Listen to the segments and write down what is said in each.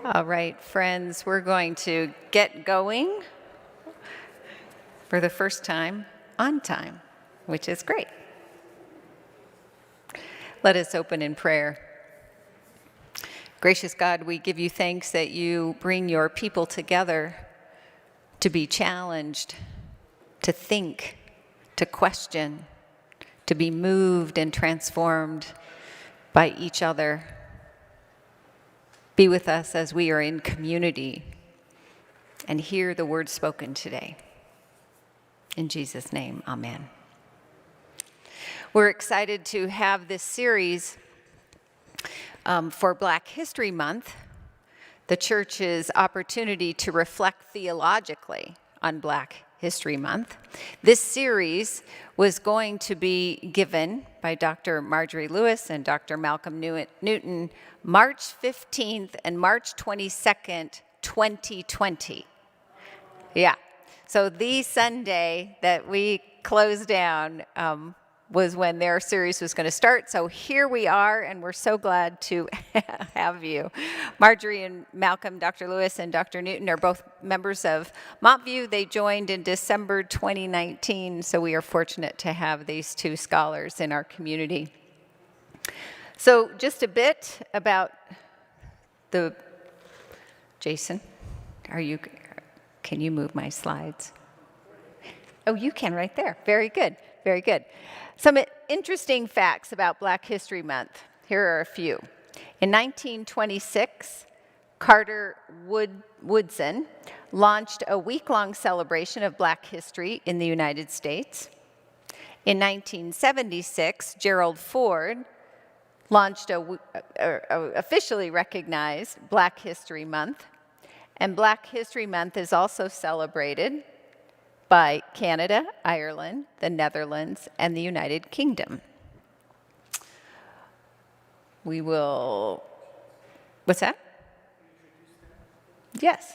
All right, friends, we're going to get going for the first time on time, which is great. Let us open in prayer. Gracious God, we give you thanks that you bring your people together to be challenged, to think, to question, to be moved and transformed by each other. Be with us as we are in community and hear the word spoken today. In Jesus' name, amen. We're excited to have this series for Black History Month, the church's opportunity to reflect theologically on Black History Month. This series was going to be given by Dr. Marjorie Lewis and Dr. Malcolm Newton March 15th and March 22nd, 2020. Yeah, so the Sunday that we closed down was when their series was going to start. So here we are, and we're so glad to have you. Marjorie and Malcolm, Dr. Lewis and Dr. Newton are both members of Montview. They joined in December 2019, so we are fortunate to have these two scholars in our community. So just a bit about Jason, can you move my slides? Oh, you can right there. Very good, very good. Some interesting facts about Black History Month. Here are a few. In 1926, Carter Woodson launched a week-long celebration of Black history in the United States. In 1976, Gerald Ford launched officially recognized Black History Month. And Black History Month is also celebrated by Canada, Ireland, the Netherlands, and the United Kingdom. We will, what's that? Yes,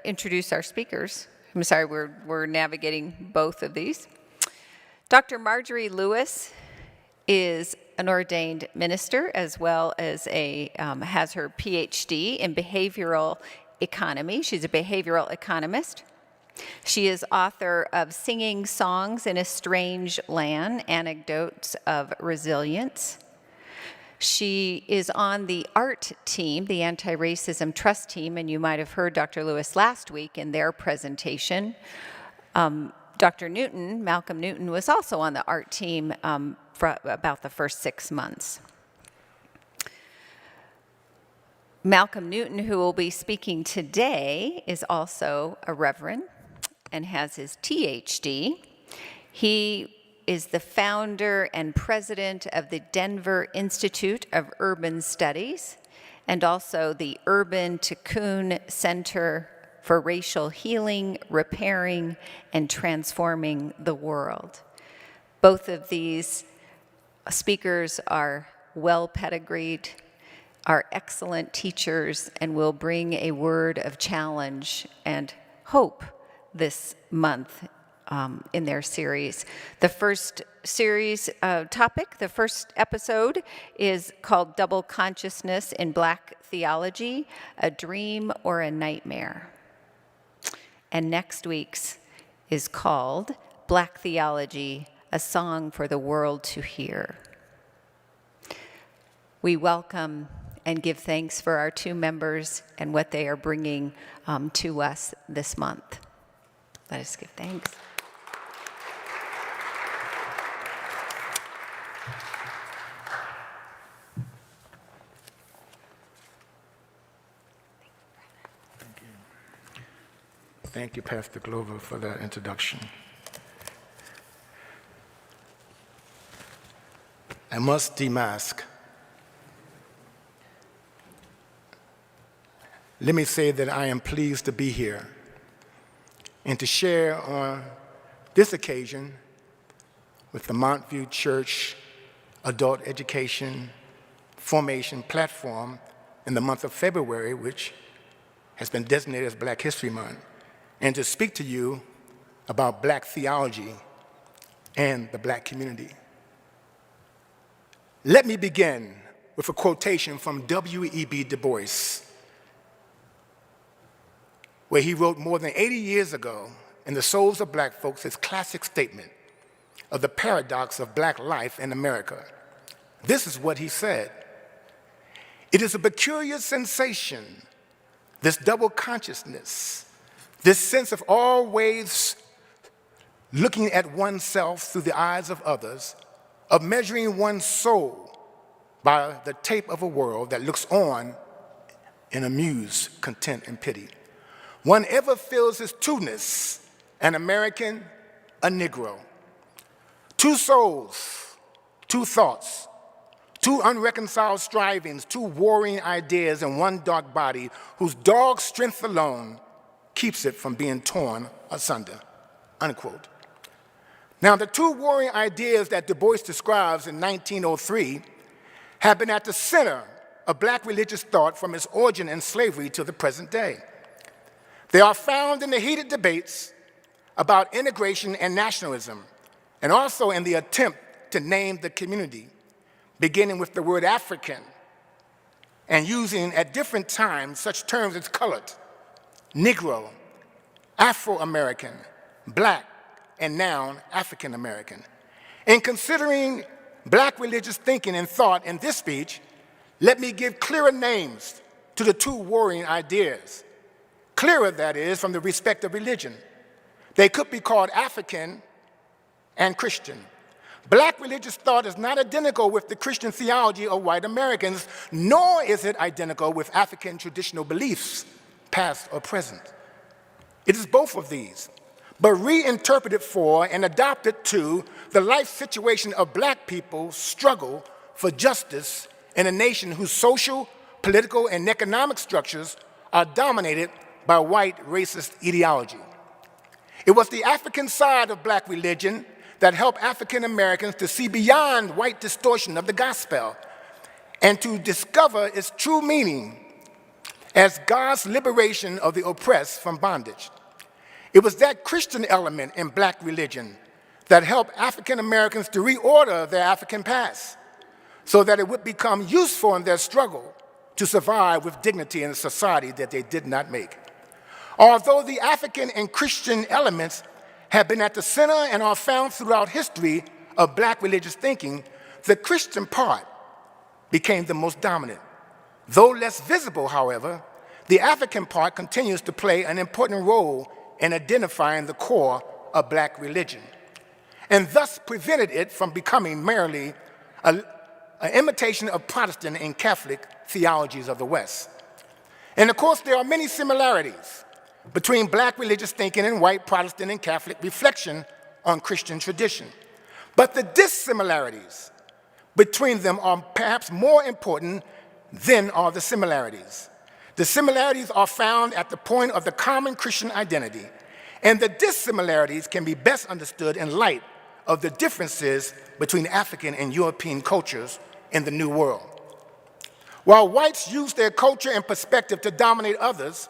introduce our speakers. I'm sorry, we're navigating both of these. Dr. Marjorie Lewis is an ordained minister as well as has her PhD in behavioral economy. She's a behavioral economist. She is author of Singing Songs in a Strange Land, Anecdotes of Resilience. She is on the ART team, the Anti-Racism Trust team, and you might have heard Dr. Lewis last week in their presentation. Dr. Newton, Malcolm Newton, was also on the ART team for about the first 6 months. Malcolm Newton, who will be speaking today, is also a reverend and has his THD. He is the founder and president of the Denver Institute of Urban Studies and also the Urban Tikkun Center for Racial Healing, Repairing, and Transforming the World. Both of these speakers are well pedigreed, are excellent teachers, and will bring a word of challenge and hope this month in their series. The first series topic, the first episode, is called Double Consciousness in Black Theology, a Dream or a Nightmare. And next week's is called Black Theology, a Song for the World to Hear. We welcome and give thanks for our two members and what they are bringing to us this month. Let us give thanks. Thank you, Pastor Glover, for that introduction. I must demask. Let me say that I am pleased to be here and to share on this occasion with the Montview Church Adult Education Formation Platform in the month of February, which has been designated as Black History Month, and to speak to you about Black theology and the Black community. Let me begin with a quotation from W.E.B. Du Bois. where he wrote more than 80 years ago in The Souls of Black Folks his classic statement of the paradox of black life in America. This is what he said: "It is a peculiar sensation, this double consciousness, this sense of always looking at oneself through the eyes of others, of measuring one's soul by the tape of a world that looks on in amused content and pity. One ever feels his two-ness, an American, a Negro. Two souls, two thoughts, two unreconciled strivings, two warring ideas in one dark body whose dog strength alone keeps it from being torn asunder," unquote. Now, the two warring ideas that Du Bois describes in 1903 have been at the center of black religious thought from its origin in slavery to the present day. They are found in the heated debates about integration and nationalism, and also in the attempt to name the community, beginning with the word African and using at different times such terms as colored, Negro, Afro-American, black, and now African American. In considering black religious thinking and thought in this speech, let me give clearer names to the two warring ideas. Clearer, that is, from the respect of religion. They could be called African and Christian. Black religious thought is not identical with the Christian theology of white Americans, nor is it identical with African traditional beliefs, past or present. It is both of these, but reinterpreted for and adapted to the life situation of black people's struggle for justice in a nation whose social, political, and economic structures are dominated by white racist ideology. It was the African side of black religion that helped African Americans to see beyond white distortion of the gospel and to discover its true meaning as God's liberation of the oppressed from bondage. It was that Christian element in black religion that helped African Americans to reorder their African past so that it would become useful in their struggle to survive with dignity in a society that they did not make. Although the African and Christian elements have been at the center and are found throughout history of black religious thinking, the Christian part became the most dominant. Though less visible, however, the African part continues to play an important role in identifying the core of black religion, and thus prevented it from becoming merely an imitation of Protestant and Catholic theologies of the West. And of course, there are many similarities between black religious thinking and white Protestant and Catholic reflection on Christian tradition. But the dissimilarities between them are perhaps more important than are the similarities. The similarities are found at the point of the common Christian identity, and the dissimilarities can be best understood in light of the differences between African and European cultures in the New World. While whites use their culture and perspective to dominate others,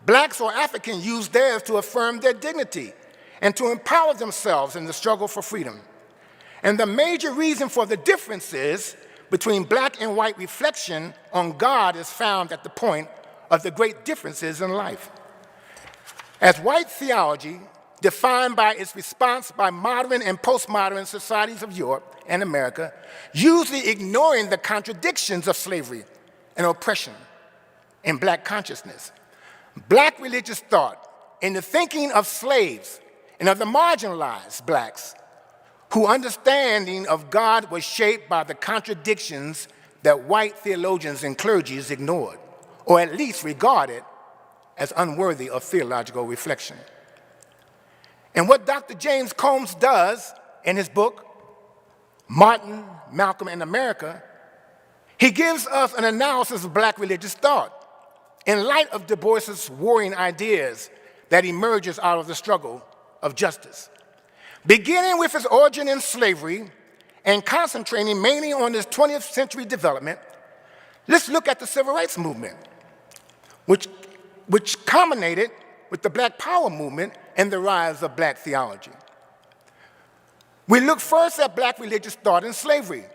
blacks or Africans use theirs to affirm their dignity and to empower themselves in the struggle for freedom. And the major reason for the differences between black and white reflection on God is found at the point of the great differences in life. As white theology, defined by its response by modern and postmodern societies of Europe and America, usually ignoring the contradictions of slavery and oppression in black consciousness, black religious thought in the thinking of slaves and of the marginalized blacks, whose understanding of God was shaped by the contradictions that white theologians and clergies ignored, or at least regarded as unworthy of theological reflection. And what Dr. James Combs does in his book, Martin, Malcolm, and America, he gives us an analysis of black religious thought in light of Du Bois's warring ideas that emerges out of the struggle of justice. Beginning with its origin in slavery and concentrating mainly on its 20th century development, let's look at the civil rights movement, which culminated with the Black Power movement and the rise of black theology. We look first at black religious thought in slavery.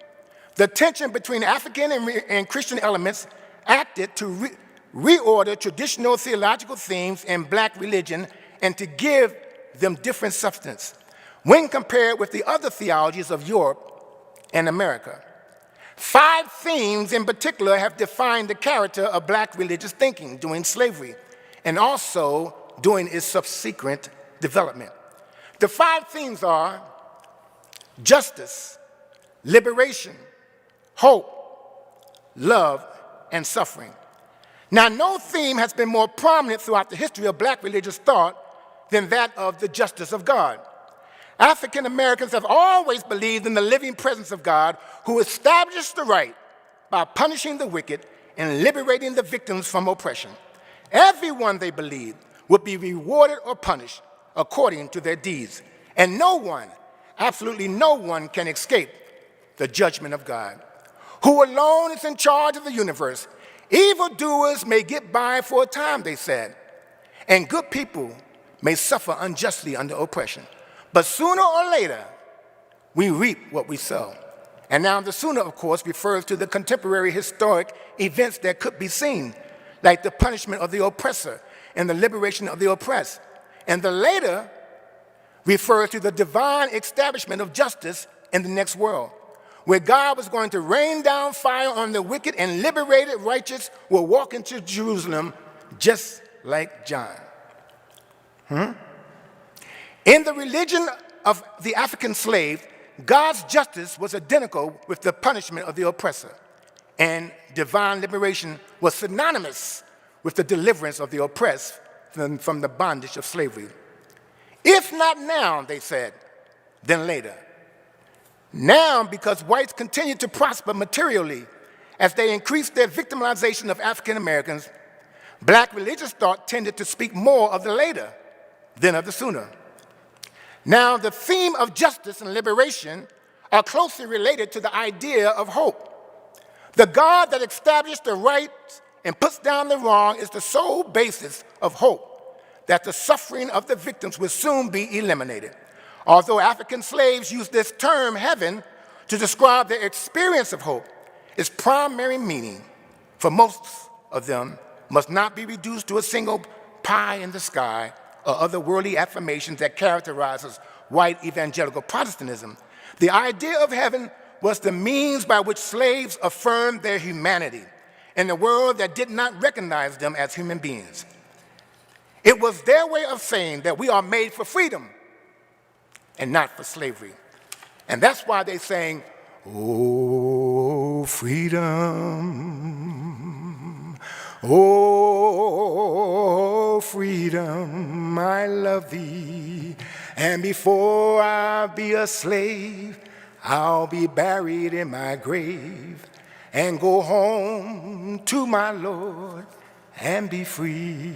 The tension between African and Christian elements acted to reorder traditional theological themes in black religion and to give them different substance when compared with the other theologies of Europe and America. 5 themes in particular have defined the character of black religious thinking during slavery and also during its subsequent development. The 5 themes are justice, liberation, hope, love, and suffering. Now, no theme has been more prominent throughout the history of black religious thought than that of the justice of God. African Americans have always believed in the living presence of God who established the right by punishing the wicked and liberating the victims from oppression. Everyone, they believed, would be rewarded or punished according to their deeds. And no one, absolutely no one, can escape the judgment of God, who alone is in charge of the universe. Evildoers may get by for a time, they said, and good people may suffer unjustly under oppression. But sooner or later, we reap what we sow. And now the sooner, of course, refers to the contemporary historic events that could be seen, like the punishment of the oppressor and the liberation of the oppressed. And the later refers to the divine establishment of justice in the next world, where God was going to rain down fire on the wicked and liberated righteous will walk into Jerusalem just like John. In the religion of the African slave, God's justice was identical with the punishment of the oppressor, and divine liberation was synonymous with the deliverance of the oppressed from the bondage of slavery. If not now, they said, then later. Now, because whites continued to prosper materially as they increased their victimization of African Americans, black religious thought tended to speak more of the later than of the sooner. Now, the theme of justice and liberation are closely related to the idea of hope. The God that established the right and puts down the wrong is the sole basis of hope, that the suffering of the victims will soon be eliminated. Although African slaves used this term, heaven, to describe their experience of hope, its primary meaning for most of them must not be reduced to a single pie in the sky or other worldly affirmations that characterizes white evangelical Protestantism. The idea of heaven was the means by which slaves affirmed their humanity in a world that did not recognize them as human beings. It was their way of saying that we are made for freedom and not for slavery. And that's why they sang, "Oh, freedom, oh, freedom, I love thee. And before I be a slave, I'll be buried in my grave and go home to my Lord and be free."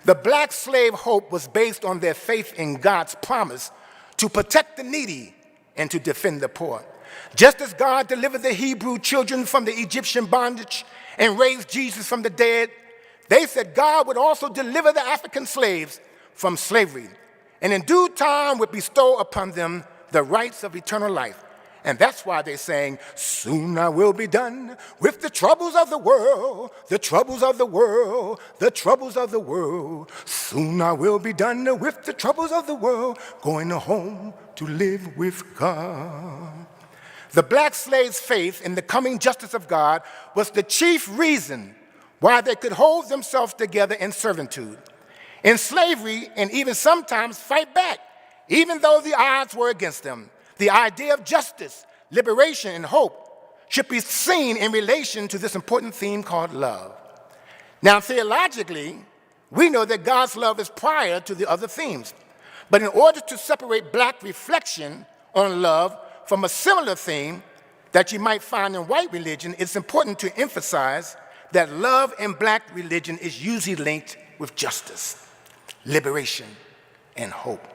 The black slave hope was based on their faith in God's promise to protect the needy and to defend the poor. Just as God delivered the Hebrew children from the Egyptian bondage and raised Jesus from the dead, they said God would also deliver the African slaves from slavery and in due time would bestow upon them the rights of eternal life. And that's why they sang, "Soon I will be done with the troubles of the world, the troubles of the world, the troubles of the world. Soon I will be done with the troubles of the world, going home to live with God." The black slaves' faith in the coming justice of God was the chief reason why they could hold themselves together in servitude, in slavery, and even sometimes fight back, even though the odds were against them. The idea of justice, liberation, and hope should be seen in relation to this important theme called love. Now, theologically, we know that God's love is prior to the other themes. But in order to separate black reflection on love from a similar theme that you might find in white religion, it's important to emphasize that love in black religion is usually linked with justice, liberation, and hope.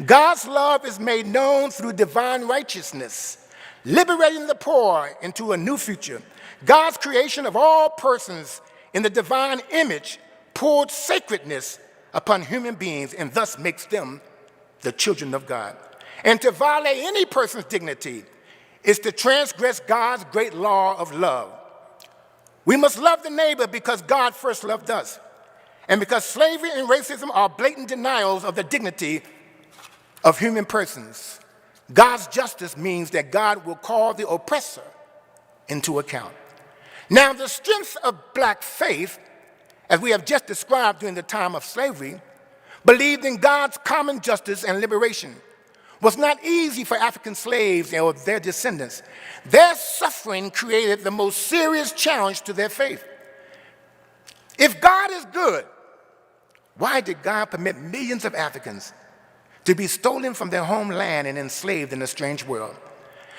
God's love is made known through divine righteousness, liberating the poor into a new future. God's creation of all persons in the divine image poured sacredness upon human beings and thus makes them the children of God. And to violate any person's dignity is to transgress God's great law of love. We must love the neighbor because God first loved us, and because slavery and racism are blatant denials of the dignity of human persons. God's justice means that God will call the oppressor into account. Now, the strength of black faith, as we have just described during the time of slavery, believed in God's common justice and liberation, was not easy for African slaves or their descendants. Their suffering created the most serious challenge to their faith. If God is good, why did God permit millions of Africans to be stolen from their homeland and enslaved in a strange world?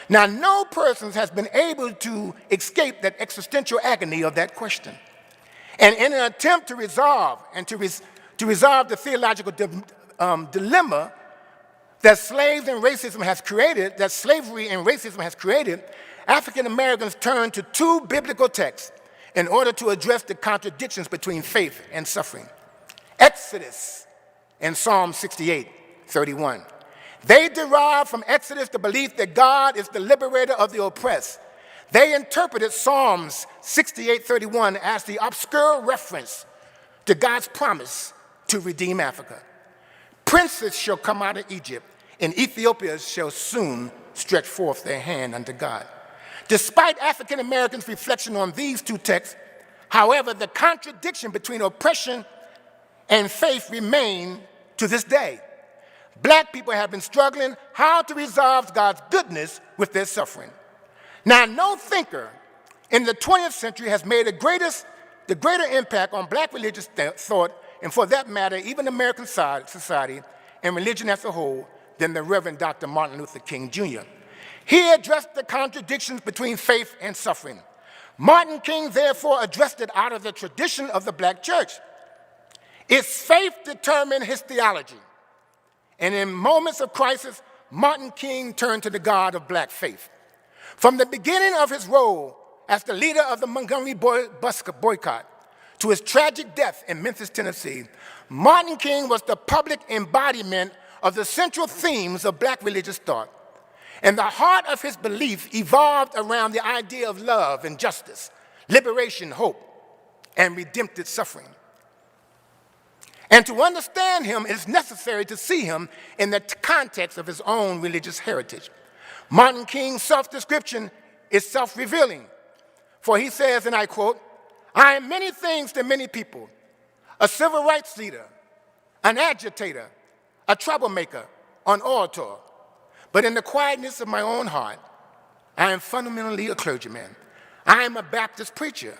Now, no person has been able to escape that existential agony of that question. And in an attempt to resolve the theological dilemma that slavery and racism has created, African Americans turned to two biblical texts in order to address the contradictions between faith and suffering. Exodus and Psalm 68:31. They derive from Exodus the belief that God is the liberator of the oppressed. They interpreted Psalms 68:31 as the obscure reference to God's promise to redeem Africa. Princes shall come out of Egypt, and Ethiopia shall soon stretch forth their hand unto God. Despite African Americans' reflection on these two texts, however, the contradiction between oppression and faith remain to this day. Black people have been struggling how to resolve God's goodness with their suffering. Now, no thinker in the 20th century has made the greater impact on black religious thought, and for that matter, even American society and religion as a whole, than the Reverend Dr. Martin Luther King Jr. He addressed the contradictions between faith and suffering. Martin King therefore addressed it out of the tradition of the black church. Its faith determined his theology. And in moments of crisis, Martin King turned to the God of black faith. From the beginning of his role as the leader of the Montgomery bus boycott to his tragic death in Memphis, Tennessee, Martin King was the public embodiment of the central themes of black religious thought. And the heart of his belief evolved around the idea of love and justice, liberation, hope, and redemptive suffering. And to understand him, it is necessary to see him in the context of his own religious heritage. Martin King's self-description is self-revealing, for he says, and I quote, "I am many things to many people, a civil rights leader, an agitator, a troublemaker, an orator. But in the quietness of my own heart, I am fundamentally a clergyman. I am a Baptist preacher,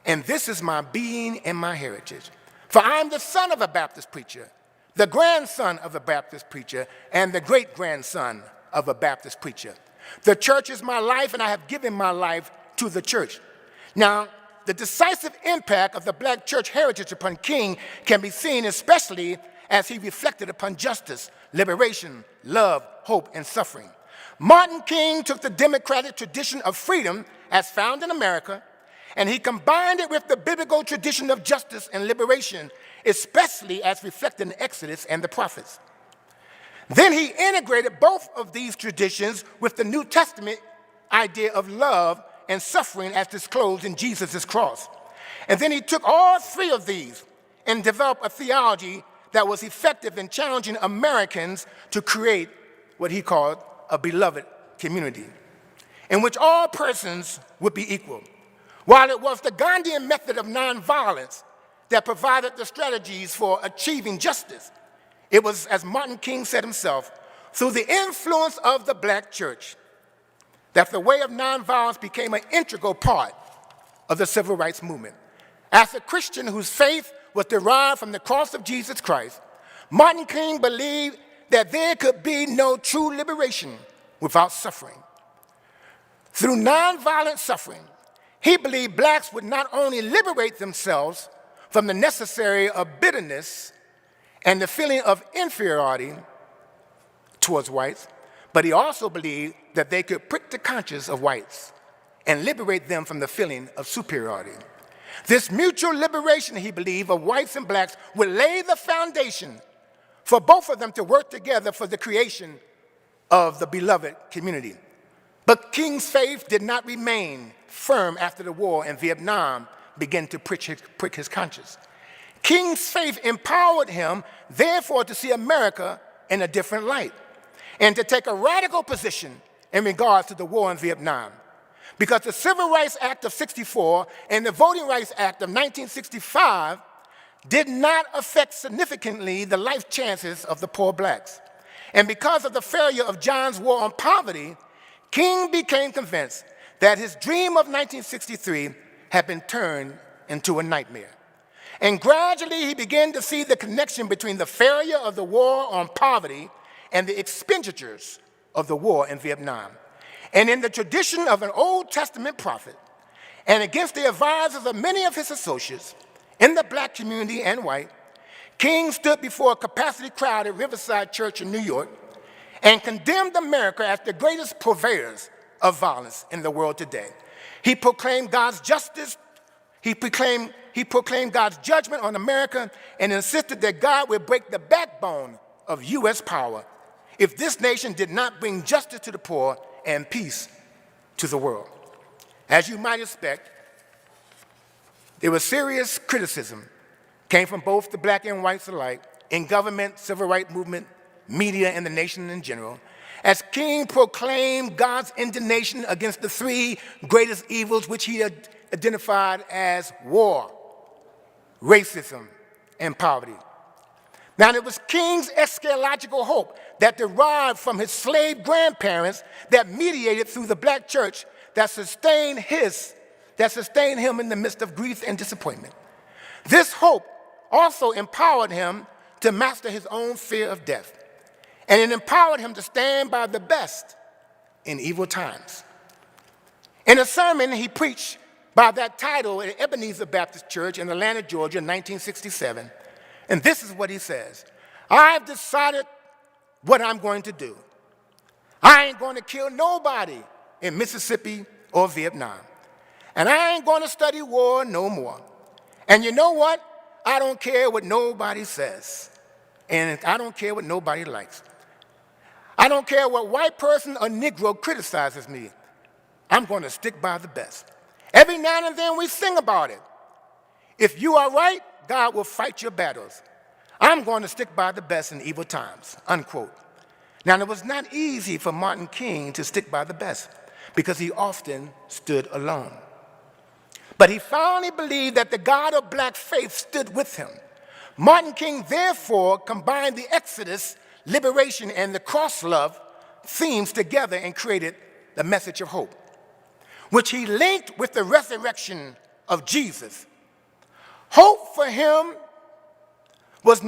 and this is my being and my heritage. For I am the son of a Baptist preacher, the grandson of a Baptist preacher, and the great-grandson of a Baptist preacher. The church is my life, and I have given my life to the church." Now, the decisive impact of the black church heritage upon King can be seen especially as he reflected upon justice, liberation, love, hope, and suffering. Martin King took the democratic tradition of freedom as found in America, and he combined it with the biblical tradition of justice and liberation, especially as reflected in Exodus and the prophets. Then he integrated both of these traditions with the New Testament idea of love and suffering as disclosed in Jesus' cross. And then he took all three of these and developed a theology that was effective in challenging Americans to create what he called a beloved community, in which all persons would be equal. While it was the Gandhian method of nonviolence that provided the strategies for achieving justice, it was, as Martin King said himself, through the influence of the black church that the way of nonviolence became an integral part of the civil rights movement. As a Christian whose faith was derived from the cross of Jesus Christ, Martin King believed that there could be no true liberation without suffering. Through nonviolent suffering, he believed blacks would not only liberate themselves from the necessary of bitterness and the feeling of inferiority towards whites, but he also believed that they could prick the conscience of whites and liberate them from the feeling of superiority. This mutual liberation, he believed, of whites and blacks would lay the foundation for both of them to work together for the creation of the beloved community. But King's faith did not remain firm after the war in Vietnam began to prick his conscience. King's faith empowered him, therefore, to see America in a different light and to take a radical position in regards to the war in Vietnam. Because the Civil Rights Act of '64 and the Voting Rights Act of 1965 did not affect significantly the life chances of the poor blacks. And because of the failure of John's war on poverty, King became convinced that his dream of 1963 had been turned into a nightmare. And gradually he began to see the connection between the failure of the war on poverty and the expenditures of the war in Vietnam. And in the tradition of an Old Testament prophet, and against the advisors of many of his associates in the black community and white, King stood before a capacity crowd at Riverside Church in New York and condemned America as the greatest purveyors of violence in the world today. He proclaimed God's justice. He proclaimed God's judgment on America and insisted that God would break the backbone of U.S. power if this nation did not bring justice to the poor and peace to the world. As you might expect, there was serious criticism came from both the black and whites alike in government, civil rights movement, media, and the nation in general, as King proclaimed God's indignation against the three greatest evils which he had identified as war, racism, and poverty. Now, it was King's eschatological hope that derived from his slave grandparents that mediated through the black church that sustained him in the midst of grief and disappointment. This hope also empowered him to master his own fear of death, and it empowered him to stand by the best in evil times. In a sermon he preached by that title at Ebenezer Baptist Church in Atlanta, Georgia, in 1967, and this is what he says: "I've decided what I'm going to do. I ain't going to kill nobody in Mississippi or Vietnam. And I ain't going to study war no more. And you know what? I don't care what nobody says. And I don't care what nobody likes. I don't care what white person or Negro criticizes me. I'm going to stick by the best. Every now and then we sing about it. If you are right, God will fight your battles. I'm going to stick by the best in evil times," unquote. Now, it was not easy for Martin King to stick by the best because he often stood alone. But he finally believed that the God of black faith stood with him. Martin King, therefore, combined the Exodus, liberation, and the cross love themes together and created the message of hope, which he linked with the resurrection of Jesus. Hope for him was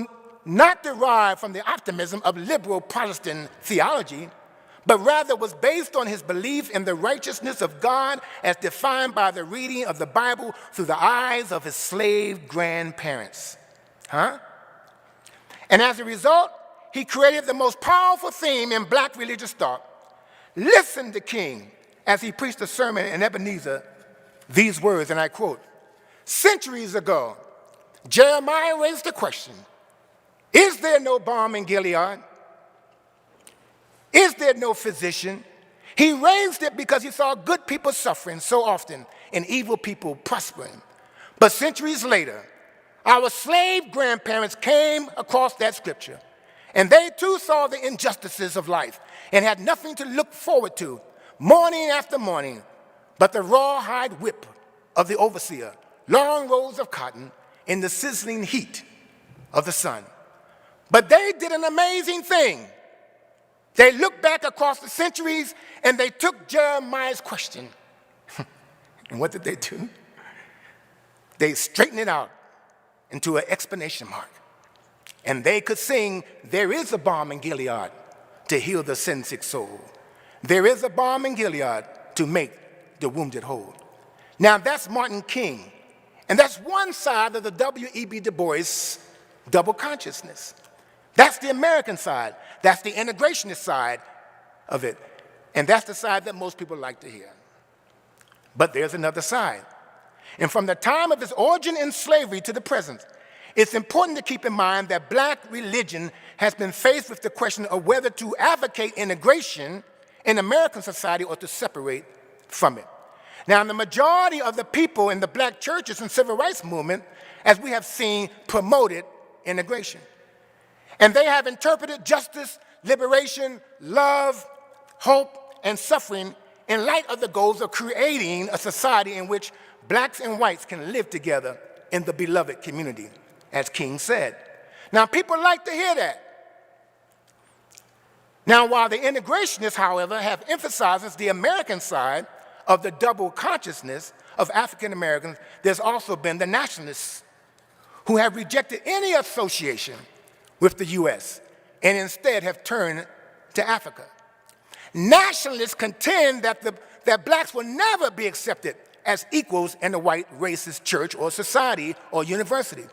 not derived from the optimism of liberal Protestant theology, but rather was based on his belief in the righteousness of God as defined by the reading of the Bible through the eyes of his slave grandparents. And as a result, he created the most powerful theme in black religious thought. Listen to King as he preached a sermon in Ebenezer, these words, and I quote: "Centuries ago, Jeremiah raised the question, is there no balm in Gilead? Is there no physician? He raised it because he saw good people suffering so often and evil people prospering. But centuries later, our slave grandparents came across that scripture, and they too saw the injustices of life and had nothing to look forward to, morning after morning, but the rawhide whip of the overseer, long rows of cotton in the sizzling heat of the sun. But they did an amazing thing. They looked back across the centuries and they took Jeremiah's question. And what did they do? They straightened it out into an exclamation mark. And they could sing, there is a balm in Gilead to heal the sin-sick soul. There is a balm in Gilead to make the wounded whole. Now that's Martin King. And that's one side of the W.E.B. Du Bois double consciousness. That's the American side. That's the integrationist side of it. And that's the side that most people like to hear. But there's another side. And from the time of its origin in slavery to the present, it's important to keep in mind that black religion has been faced with the question of whether to advocate integration in American society or to separate from it. Now, the majority of the people in the black churches and civil rights movement, as we have seen, promoted integration. And they have interpreted justice, liberation, love, hope, and suffering in light of the goals of creating a society in which blacks and whites can live together in the beloved community, as King said. Now, people like to hear that. Now, while the integrationists, however, have emphasized the American side of the double consciousness of African Americans, there's also been the nationalists who have rejected any association with the U.S. and instead have turned to Africa. Nationalists contend that blacks will never be accepted as equals in the white racist church or society or university.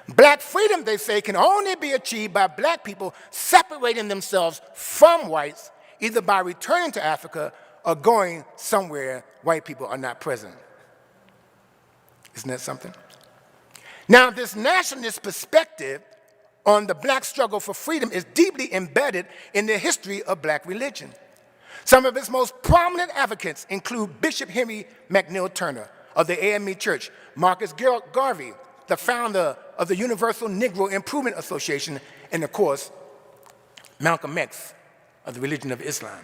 Black freedom, they say, can only be achieved by black people separating themselves from whites, either by returning to Africa or going somewhere white people are not present. Isn't that something? Now, this nationalist perspective on the black struggle for freedom is deeply embedded in the history of black religion. Some of its most prominent advocates include Bishop Henry McNeil Turner of the AME Church, Marcus Garvey, the founder of the Universal Negro Improvement Association, and of course, Malcolm X of the religion of Islam.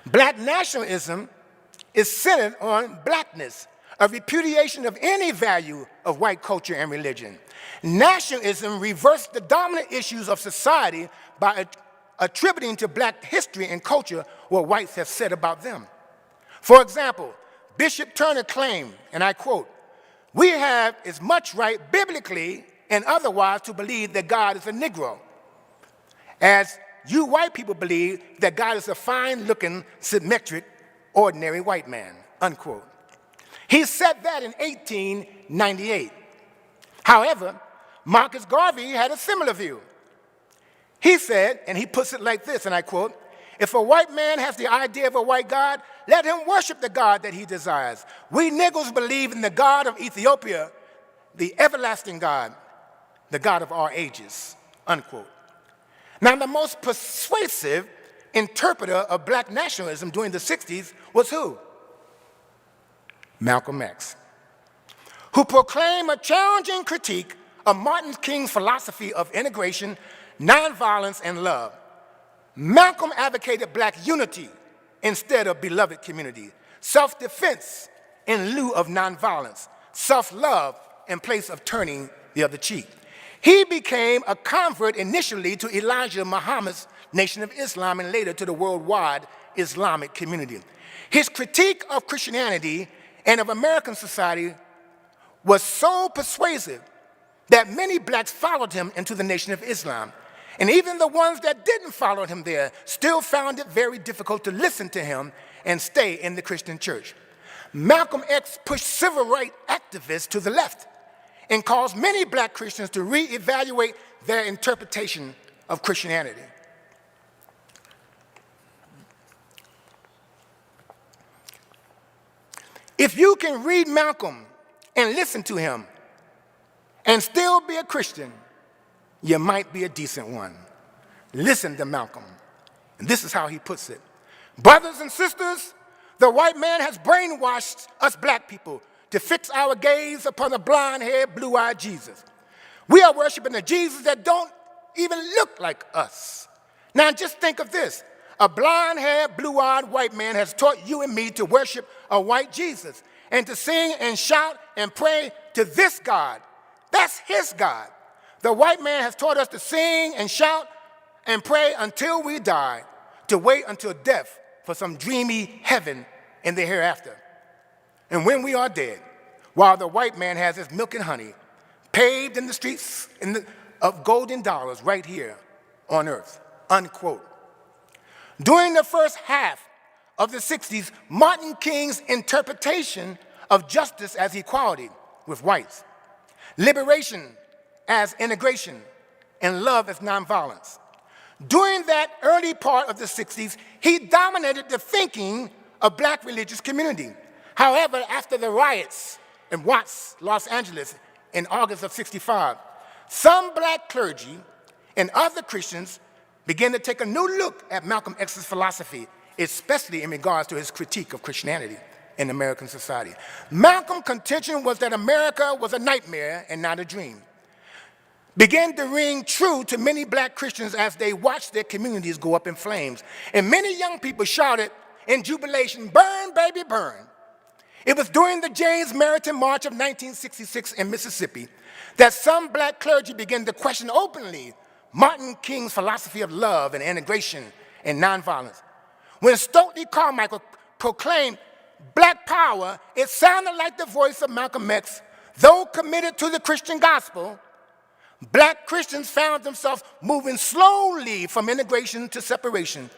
Black nationalism is centered on blackness, a repudiation of any value of white culture and religion. Nationalism reversed the dominant issues of society by attributing to black history and culture what whites have said about them. For example, Bishop Turner claimed, and I quote, "We have as much right biblically and otherwise to believe that God is a Negro as you white people believe that God is a fine-looking, symmetric, ordinary white man," unquote. He said that in 1898. However, Marcus Garvey had a similar view. He said, and he puts it like this, and I quote, "If a white man has the idea of a white God, let him worship the God that he desires. We Negroes believe in the God of Ethiopia, the everlasting God, the God of all ages," unquote. Now, the most persuasive interpreter of black nationalism during the 60s was who? Malcolm X, who proclaimed a challenging critique of Martin Luther King's philosophy of integration, nonviolence, and love. Malcolm advocated black unity instead of beloved community, self-defense in lieu of nonviolence, self-love in place of turning the other cheek. He became a convert initially to Elijah Muhammad's Nation of Islam and later to the worldwide Islamic community. His critique of Christianity and of American society was so persuasive that many blacks followed him into the Nation of Islam. And even the ones that didn't follow him there still found it very difficult to listen to him and stay in the Christian church. Malcolm X pushed civil rights activists to the left and caused many black Christians to reevaluate their interpretation of Christianity. If you can read Malcolm and listen to him and still be a Christian, you might be a decent one. Listen to Malcolm. And this is how he puts it. "Brothers and sisters, the white man has brainwashed us black people to fix our gaze upon a blonde-haired, blue-eyed Jesus. We are worshiping a Jesus that don't even look like us. Now just think of this. A blonde-haired, blue-eyed white man has taught you and me to worship a white Jesus and to sing and shout and pray to this God. That's his God. The white man has taught us to sing and shout and pray until we die, to wait until death for some dreamy heaven in the hereafter. And when we are dead, while the white man has his milk and honey paved in the streets of golden dollars right here on earth," unquote. During the first half of the 60s, Martin King's interpretation of justice as equality with whites, liberation as integration, and love as nonviolence. During that early part of the 60s, he dominated the thinking of black religious community. However, after the riots in Watts, Los Angeles in August of '65, some black clergy and other Christians began to take a new look at Malcolm X's philosophy, especially in regards to his critique of Christianity. in American society. Malcolm's contention was that America was a nightmare and not a dream. Began to ring true to many black Christians as they watched their communities go up in flames. And many young people shouted in jubilation, "Burn, baby, burn." It was during the James Meriton March of 1966 in Mississippi that some black clergy began to question openly Martin King's philosophy of love and integration and nonviolence. When Stokely Carmichael proclaimed black power, it sounded like the voice of Malcolm X. Though committed to the Christian gospel, black Christians found themselves moving slowly from integration to separation,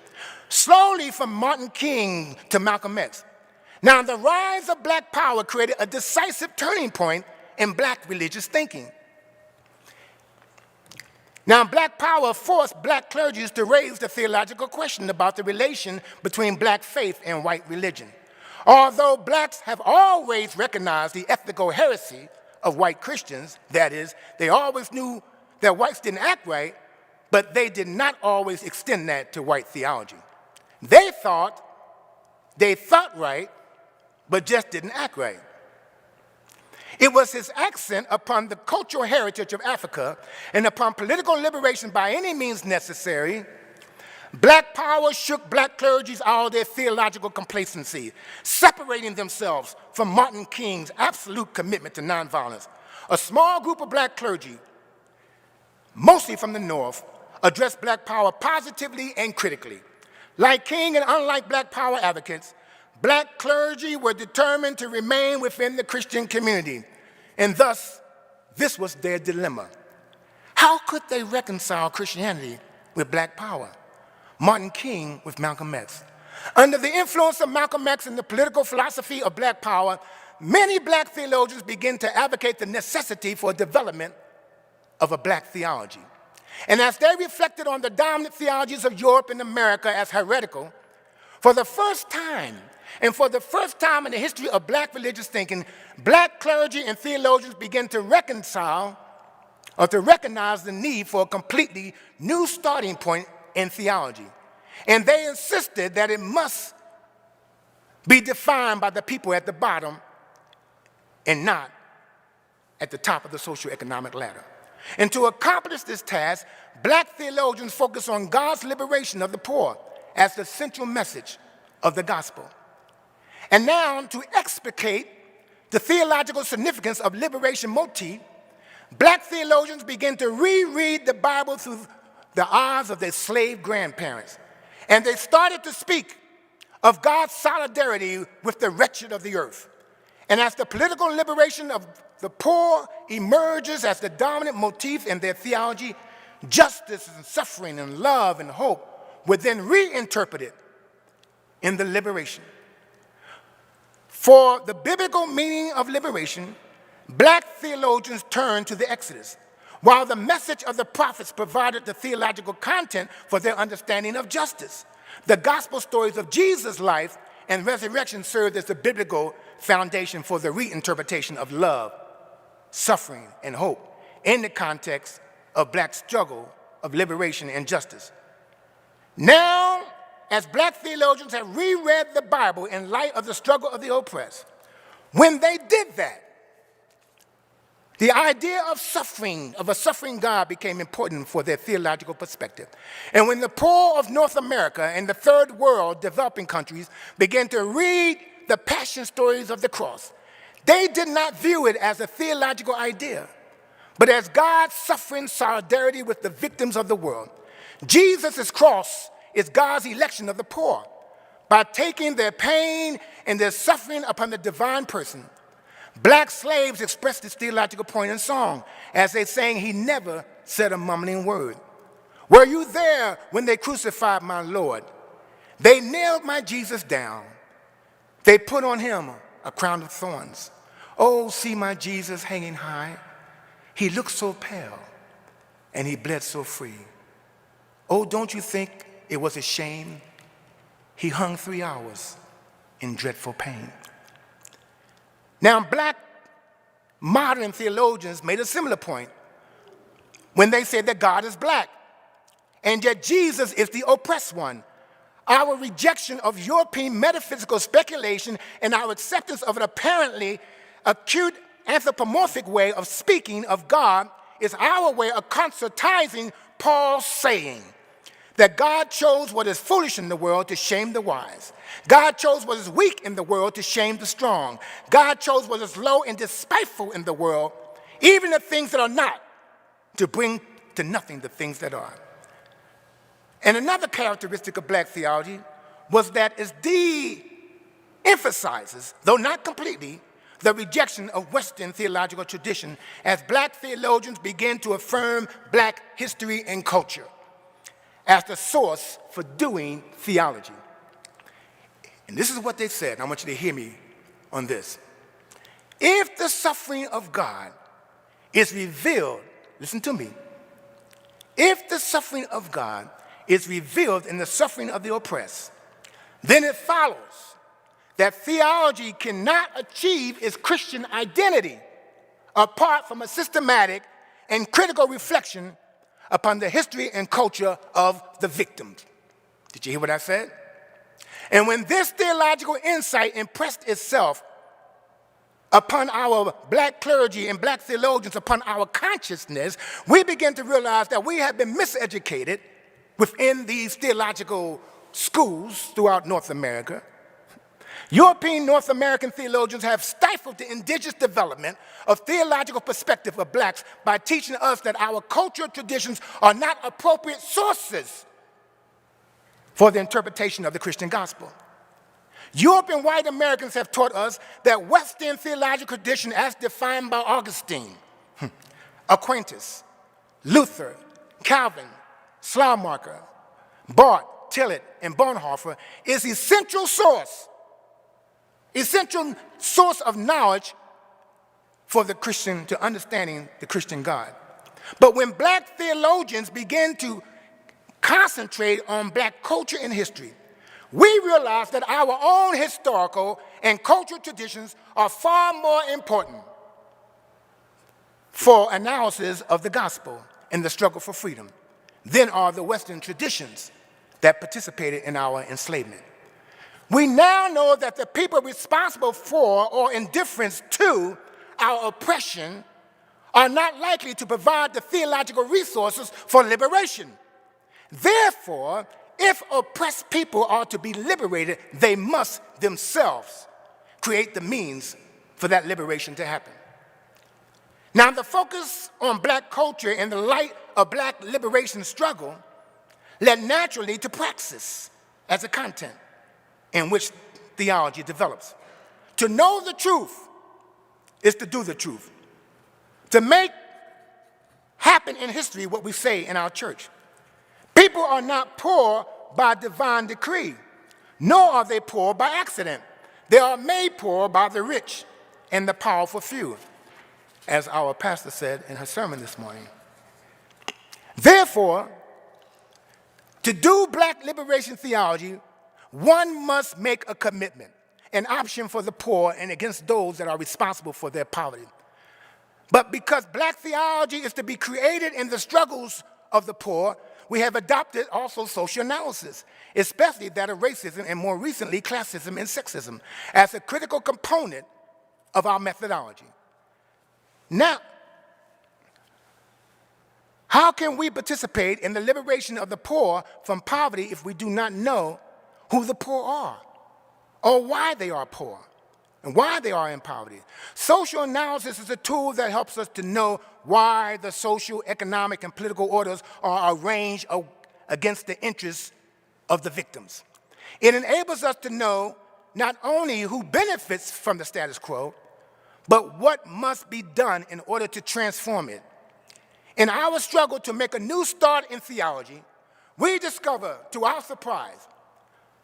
slowly from Martin King to Malcolm X. Now, the rise of black power created a decisive turning point in black religious thinking. Now, black power forced black clergy to raise the theological question about the relation between black faith and white religion. Although blacks have always recognized the ethical heresy of white Christians, that is, they always knew that whites didn't act right, but they did not always extend that to white theology. They thought right, but just didn't act right. It was his accent upon the cultural heritage of Africa and upon political liberation by any means necessary. Black power shook black clergy out of their theological complacency, separating themselves from Martin King's absolute commitment to nonviolence. A small group of black clergy, mostly from the North, addressed black power positively and critically. Like King and unlike black power advocates, black clergy were determined to remain within the Christian community, and thus, this was their dilemma. How could they reconcile Christianity with black power? Martin King with Malcolm X. Under the influence of Malcolm X and the political philosophy of black power, many black theologians began to advocate the necessity for development of a black theology. And as they reflected on the dominant theologies of Europe and America as heretical, for the first time in the history of black religious thinking, black clergy and theologians began to reconcile or to recognize the need for a completely new starting point in theology. And they insisted that it must be defined by the people at the bottom and not at the top of the socioeconomic ladder. And to accomplish this task, black theologians focused on God's liberation of the poor as the central message of the gospel. And now, to explicate the theological significance of liberation motif, black theologians began to reread the Bible through the eyes of their slave grandparents. And they started to speak of God's solidarity with the wretched of the earth. And as the political liberation of the poor emerges as the dominant motif in their theology, justice and suffering and love and hope were then reinterpreted in the liberation. For the biblical meaning of liberation, black theologians turned to the Exodus, while the message of the prophets provided the theological content for their understanding of justice. The gospel stories of Jesus' life and resurrection served as the biblical foundation for the reinterpretation of love, suffering, and hope in the context of black struggle of liberation and justice. Now, as black theologians have reread the Bible in light of the struggle of the oppressed, when they did that, the idea of suffering, of a suffering God, became important for their theological perspective. And when the poor of North America and the third world developing countries began to read the passion stories of the cross, they did not view it as a theological idea, but as God's suffering solidarity with the victims of the world. Jesus' cross is God's election of the poor by taking their pain and their suffering upon the divine person. Black slaves expressed this theological point in song as they sang, "He never said a mumbling word." Were you there when they crucified my Lord? They nailed my Jesus down. They put on him a crown of thorns. Oh, see my Jesus hanging high. He looked so pale and he bled so free. Oh, don't you think it was a shame? He hung 3 hours in dreadful pain. Now, black modern theologians made a similar point when they said that God is black, and yet Jesus is the oppressed one. our rejection of European metaphysical speculation and our acceptance of an apparently acute anthropomorphic way of speaking of God is our way of concertizing Paul's saying that God chose what is foolish in the world to shame the wise. God chose what is weak in the world to shame the strong. God chose what is low and despiteful in the world, even the things that are not, to bring to nothing the things that are. And another characteristic of black theology was that it de-emphasizes, though not completely, the rejection of Western theological tradition as black theologians began to affirm black history and culture as the source for doing theology. And this is what they said, and I want you to hear me on this. If the suffering of God is revealed, listen to me, if the suffering of God is revealed in the suffering of the oppressed, then it follows that theology cannot achieve its Christian identity apart from a systematic and critical reflection upon the history and culture of the victims. Did you hear what I said? And when this theological insight impressed itself upon our black clergy and black theologians, upon our consciousness, we begin to realize that we have been miseducated within these theological schools throughout North America. European North American theologians have stifled the indigenous development of theological perspective of blacks by teaching us that our cultural traditions are not appropriate sources for the interpretation of the Christian gospel. European white Americans have taught us that Western theological tradition as defined by Augustine, Aquinas, Luther, Calvin, Schleiermacher, Barth, Tillich, and Bonhoeffer is essential source of knowledge for the Christian to understanding the Christian God. But when black theologians begin to concentrate on black culture and history, we realize that our own historical and cultural traditions are far more important for analysis of the gospel and the struggle for freedom than are the Western traditions that participated in our enslavement. We now know that the people responsible for or indifference to our oppression are not likely to provide the theological resources for liberation. Therefore, if oppressed people are to be liberated, they must themselves create the means for that liberation to happen. Now, the focus on black culture in the light of black liberation struggle led naturally to praxis as a content in which theology develops. To know the truth is to do the truth. To make happen in history what we say in our church. People are not poor by divine decree, nor are they poor by accident. They are made poor by the rich and the powerful few, as our pastor said in her sermon this morning. Therefore, to do black liberation theology, one must make a commitment, an option for the poor and against those that are responsible for their poverty. But because black theology is to be created in the struggles of the poor, we have adopted also social analysis, especially that of racism and more recently classism and sexism, as a critical component of our methodology. Now, how can we participate in the liberation of the poor from poverty if we do not know who the poor are or why they are poor and why they are in poverty? Social analysis is a tool that helps us to know why the social, economic, and political orders are arranged against the interests of the victims. It enables us to know not only who benefits from the status quo, but what must be done in order to transform it. In our struggle to make a new start in theology, we discover, to our surprise,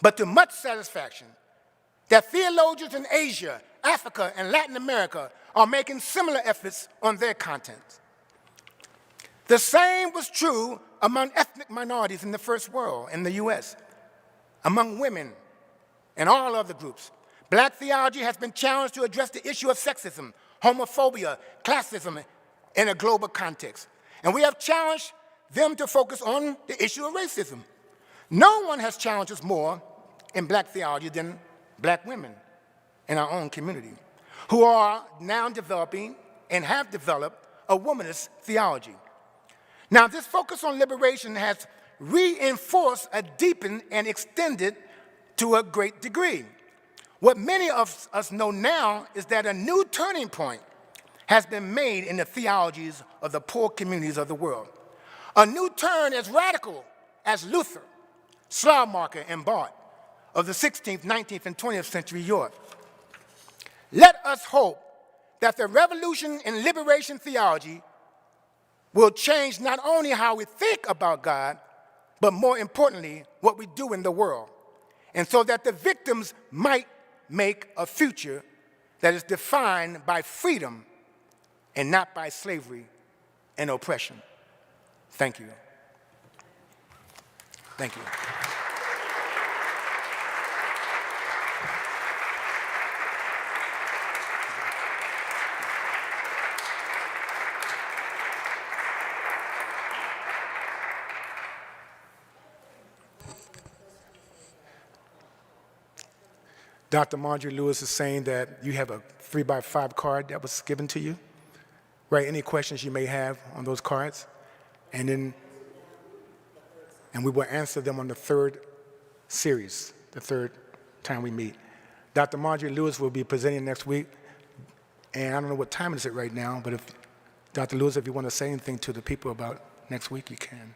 but to much satisfaction, that theologians in Asia, Africa, and Latin America are making similar efforts on their content. The same was true among ethnic minorities in the first world, in the US, among women, and all other groups. Black theology has been challenged to address the issue of sexism, homophobia, classism in a global context. And we have challenged them to focus on the issue of racism. No one has challenged us more in black theology than black women in our own community, who are now developing and have developed a womanist theology. Now, this focus on liberation has reinforced, deepened, and extended to a great degree. What many of us know now is that a new turning point has been made in the theologies of the poor communities of the world. A new turn as radical as Luther, Schleiermacher, and Barth of the 16th, 19th, and 20th century Europe. Let us hope that the revolution in liberation theology will change not only how we think about God, but more importantly, what we do in the world. And so that the victims might make a future that is defined by freedom and not by slavery and oppression. Thank you. Thank you. Dr. Marjorie Lewis is saying that you have a 3x5 card that was given to you. Write any questions you may have on those cards, and we will answer them on the third series, the third time we meet. Dr. Marjorie Lewis will be presenting next week, and I don't know what time is it right now, but if Dr. Lewis, if you want to say anything to the people about next week, you can.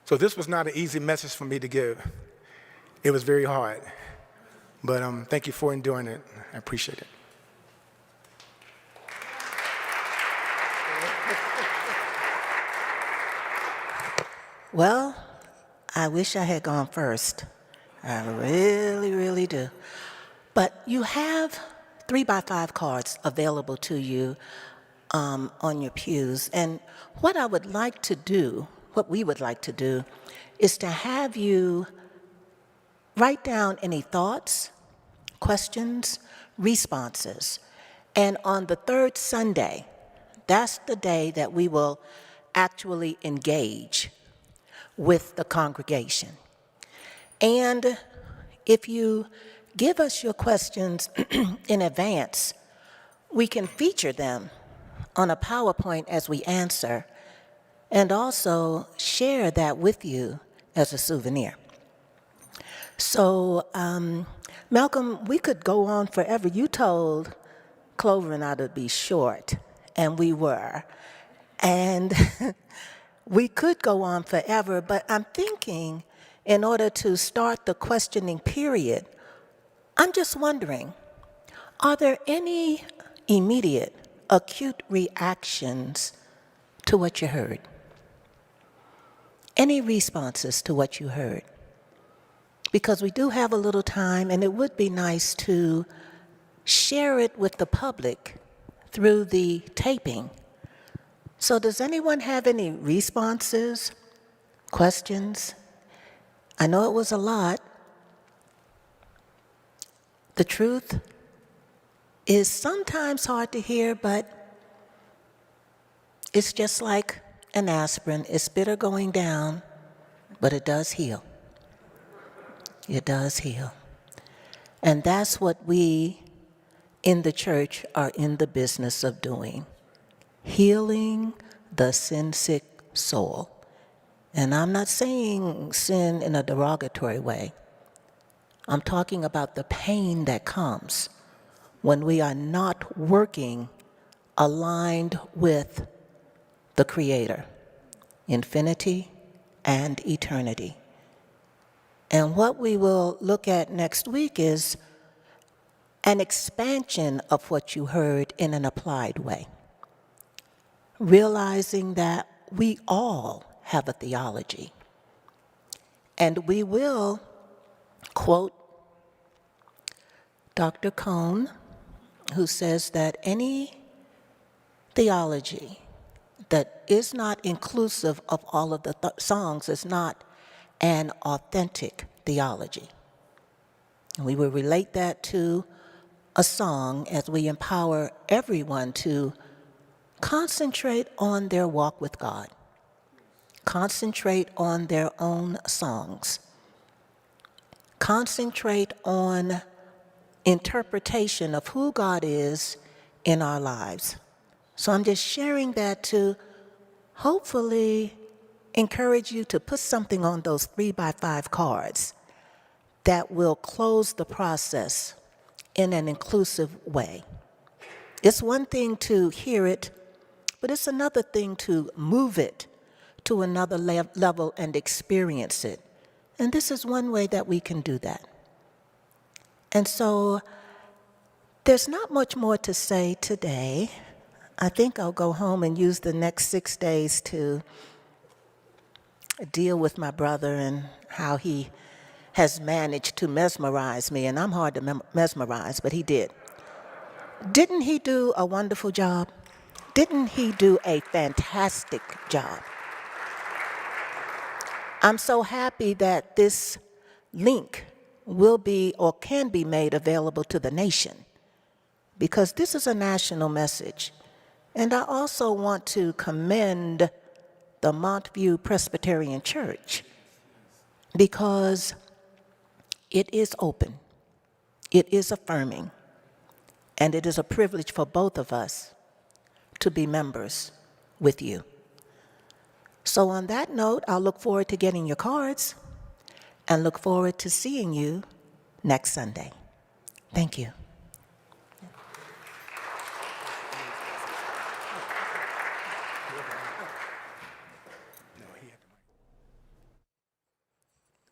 So this was not an easy message for me to give. It was very hard. But thank you for enduring it. I appreciate it. Well, I wish I had gone first. I really, really do. But you have 3x5 cards available to you on your pews. And what I would like to do, what we would like to do, is to have you write down any thoughts, questions, responses. And on the third Sunday, that's the day that we will actually engage with the congregation. And if you give us your questions in advance, we can feature them on a PowerPoint as we answer, and also share that with you as a souvenir. So, Malcolm, we could go on forever. You told Clover and I to be short, and we were. And we could go on forever, but I'm thinking in order to start the questioning period, I'm just wondering, are there any immediate, acute reactions to what you heard? Any responses to what you heard? Because we do have a little time, and it would be nice to share it with the public through the taping. So does anyone have any responses, questions? I know it was a lot. The truth is sometimes hard to hear, but it's just like an aspirin. It's bitter going down, but it does heal. It does heal. And that's what we in the church are in the business of doing. Healing the sin-sick soul. And I'm not saying sin in a derogatory way. I'm talking about the pain that comes when we are not working aligned with the Creator, infinity and eternity. And what we will look at next week is an expansion of what you heard in an applied way. Realizing that we all have a theology. And we will quote Dr. Cone, who says that any theology that is not inclusive of all of the songs is not an authentic theology. And we will relate that to a song as we empower everyone to concentrate on their walk with God, concentrate on their own songs, concentrate on interpretation of who God is in our lives. So I'm just sharing that to hopefully encourage you to put something on those 3x5 cards that will close the process in an inclusive way. It's one thing to hear it, but it's another thing to move it to another level and experience it. And this is one way that we can do that. And so there's not much more to say today. I think I'll go home and use the next 6 days to deal with my brother and how he has managed to mesmerize me. And I'm hard to mesmerize, but he did. Didn't he do a wonderful job? Didn't he do a fantastic job? I'm so happy that this link will be or can be made available to the nation, because this is a national message. And I also want to commend the Montview Presbyterian Church, because it is open, it is affirming, and it is a privilege for both of us to be members with you. So on that note, I'll look forward to getting your cards and look forward to seeing you next Sunday. Thank you.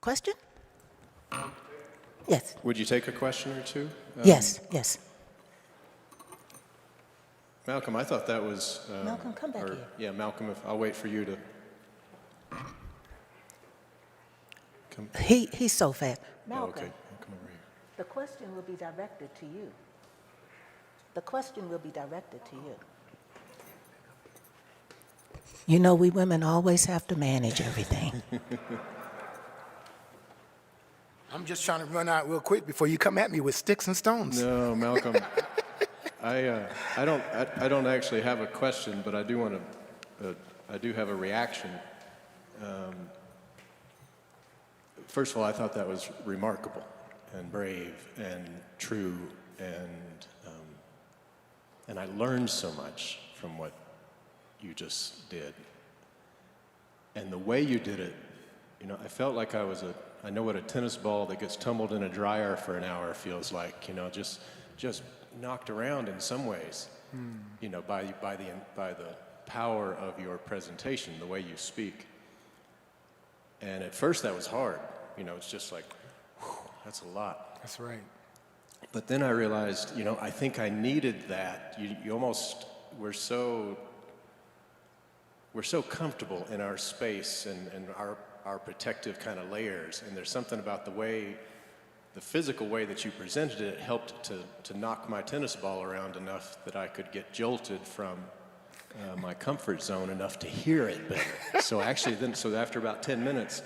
Question? Yes. Would you take a question or two? Yes, yes. Malcolm, I thought that was... Malcolm, come back here. Yeah, Malcolm, I'll wait for you to... Come. He's so fast. Oh, Malcolm, okay. I'll come over here. the question will be directed to you. The question will be directed to you. You know, we women always have to manage everything. I'm just trying to run out real quick before you come at me with sticks and stones. No, Malcolm, I don't actually have a question, but I do want to, I do have a reaction. First of all, I thought that was remarkable and brave and true, and I learned so much from what you just did. And the way you did it, you know, I felt like I know what a tennis ball that gets tumbled in a dryer for an hour feels like, you know, just knocked around in some ways, you know, by the power of your presentation, the way you speak. And at first that was hard, you know, it's just like, whew, that's a lot. That's right. But then I realized, you know, I think I needed that. You almost, we're so comfortable in our space and our protective kind of layers, and there's something about the physical way that you presented it helped to knock my tennis ball around enough that I could get jolted from my comfort zone enough to hear it better. So actually so after about 10 minutes,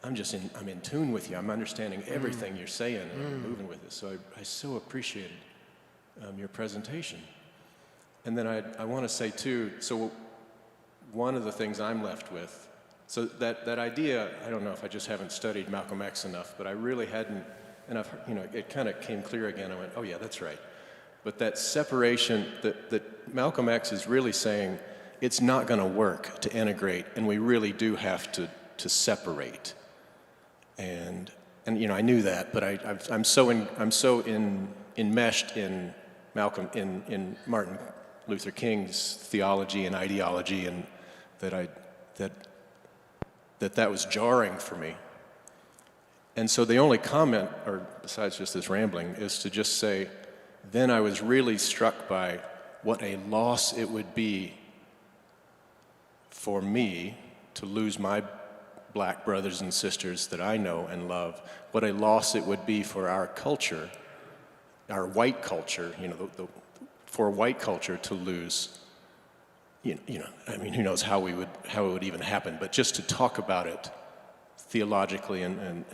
I'm in tune with you. I'm understanding everything you're saying and I'm moving with it. So I so appreciated your presentation. And then I want to say too, so one of the things I'm left with, so that idea, I don't know if I just haven't studied Malcolm X enough, but I really hadn't, and it kind of came clear again. I went, oh yeah, that's right. But that separation, that Malcolm X is really saying, it's not going to work to integrate, and we really do have to separate. And you know, I knew that, but I'm so enmeshed in Malcolm, in Martin Luther King's theology and ideology, and that was jarring for me. And so the only comment, or besides just this rambling, is to just say, then I was really struck by what a loss it would be for me to lose my black brothers and sisters that I know and love, what a loss it would be for our culture, our white culture, you know, for white culture to lose, you know, I mean, who knows how it would even happen, but just to talk about it theologically and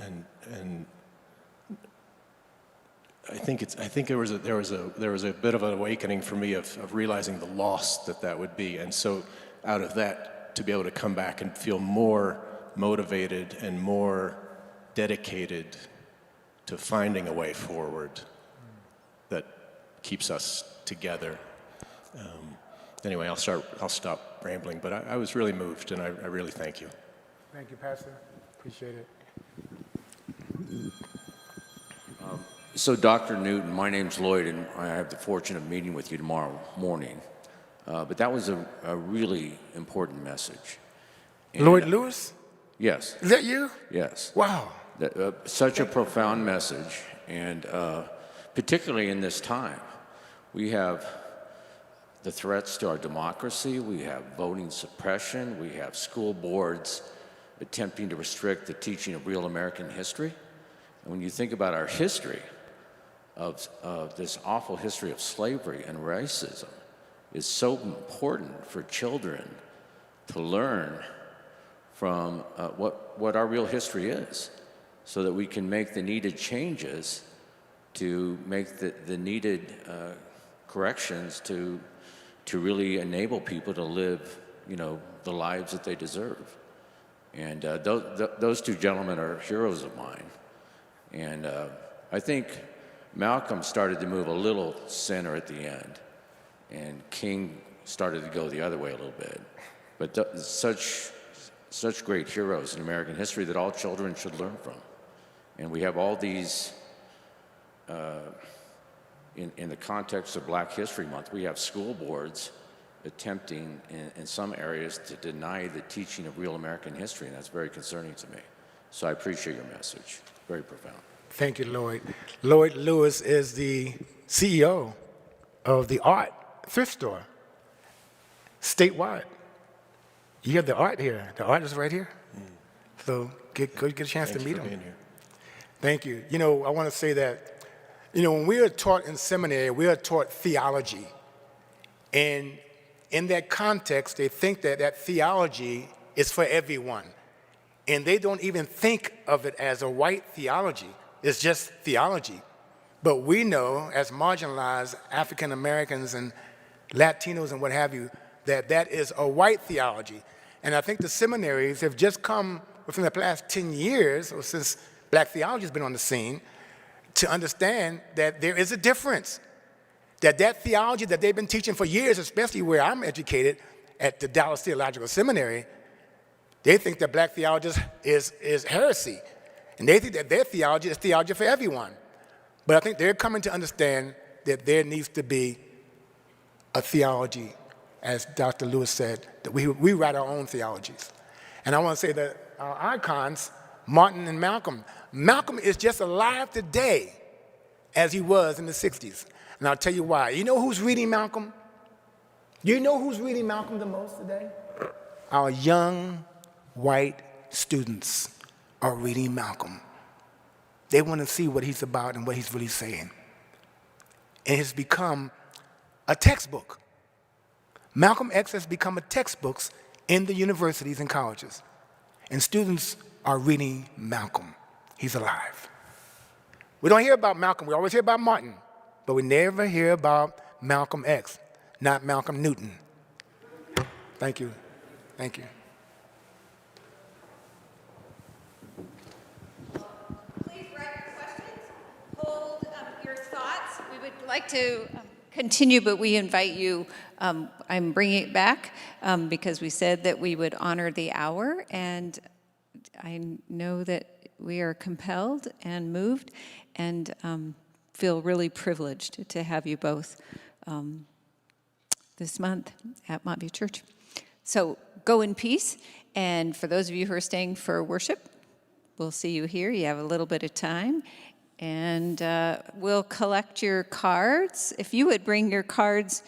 I think there was a bit of an awakening for me of realizing the loss that would be, and so out of that to be able to come back and feel more motivated and more dedicated to finding a way forward that keeps us together. Anyway, I'll stop rambling, but I was really moved, and I really thank you. Thank you, Pastor. Appreciate it. So, Dr. Newton, my name's Lloyd, and I have the fortune of meeting with you tomorrow morning. But that was a really important message. And, Lloyd Lewis? Yes. Is that you? Yes. Wow. Such a profound message, and particularly in this time. We have the threats to our democracy, we have voting suppression, we have school boards attempting to restrict the teaching of real American history. And when you think about our history of this awful history of slavery and racism, is so important for children to learn from what our real history is, so that we can make the needed changes to make the needed corrections to really enable people to live, the lives that they deserve. And those two gentlemen are heroes of mine. And I think Malcolm started to move a little center at the end, and King started to go the other way a little bit. But such great heroes in American history that all children should learn from. And we have all these, in the context of Black History Month, we have school boards attempting in some areas to deny the teaching of real American history, and that's very concerning to me. So I appreciate your message. Very profound. Thank you, Lloyd. Lloyd Lewis is the CEO of the Art Thrift Store, statewide. You have the art here. The art is right here. So get a chance to meet him. Being here. Thank you. I want to say that, when we are taught in seminary, we are taught theology. And in that context, they think that theology is for everyone. And they don't even think of it as a white theology. It's just theology. But we know, as marginalized African Americans and Latinos and what have you, that is a white theology. And I think the seminaries have just come within the last 10 years, or since Black theology has been on the scene, to understand that there is a difference. That theology that they've been teaching for years, especially where I'm educated at the Dallas Theological Seminary, they think that Black theology is heresy. And they think that their theology is theology for everyone. But I think they're coming to understand that there needs to be a theology, as Dr. Lewis said, that we write our own theologies. And I want to say that our icons, Martin and Malcolm, Malcolm is just alive today as he was in the 60s. And I'll tell you why. You know who's reading Malcolm? You know who's reading Malcolm the most today? Our young white students are reading Malcolm. They want to see what he's about and what he's really saying. It has become a textbook. Malcolm X has become a textbook in the universities and colleges. And students are reading Malcolm. He's alive. We don't hear about Malcolm. We always hear about Martin. But we never hear about Malcolm X, not Malcolm Newton. Thank you. Thank you. Please write your questions. Hold your thoughts. We would like to continue, but we invite you. I'm bringing it back because we said that we would honor the hour, and I know that we are compelled and moved and feel really privileged to have you both this month at Montview Church. So go in peace, and for those of you who are staying for worship, we'll see you here. You have a little bit of time, and we'll collect your cards. If you would bring your cards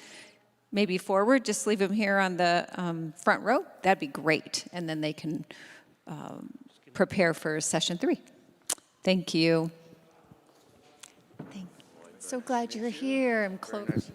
maybe forward, just leave them here on the front row, that'd be great, and then they can prepare for session 3. Thank you. So glad you're here. I'm close.